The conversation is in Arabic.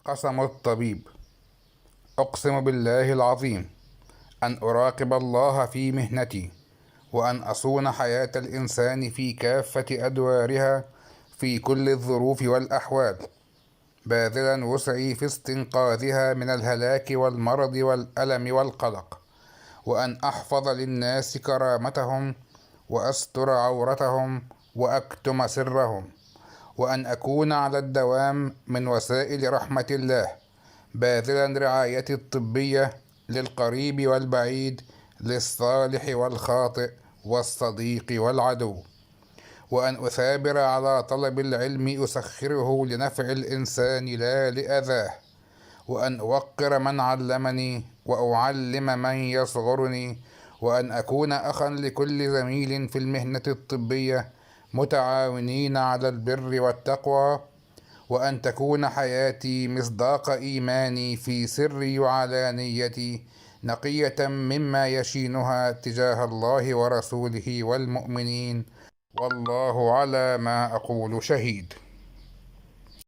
قسم الطبيب: أقسم بالله العظيم أن أراقب الله في مهنتي، وأن أصون حياة الإنسان في كافة أدوارها في كل الظروف والأحوال، باذلا وسعي في استنقاذها من الهلاك والمرض والألم والقلق، وأن أحفظ للناس كرامتهم وأستر عورتهم وأكتم سرهم، وأن أكون على الدوام من وسائل رحمة الله، باذلا رعايتي الطبية للقريب والبعيد، للصالح والخاطئ والصديق والعدو، وأن أثابر على طلب العلم أسخره لنفع الإنسان لا لأذاه، وأن أوقر من علمني وأعلم من يصغرني، وأن أكون أخا لكل زميل في المهنة الطبية متعاونين على البر والتقوى، وأن تكون حياتي مصداق إيماني في سري وعلانيتي، نقية مما يشينها تجاه الله ورسوله والمؤمنين، والله على ما أقول شهيد.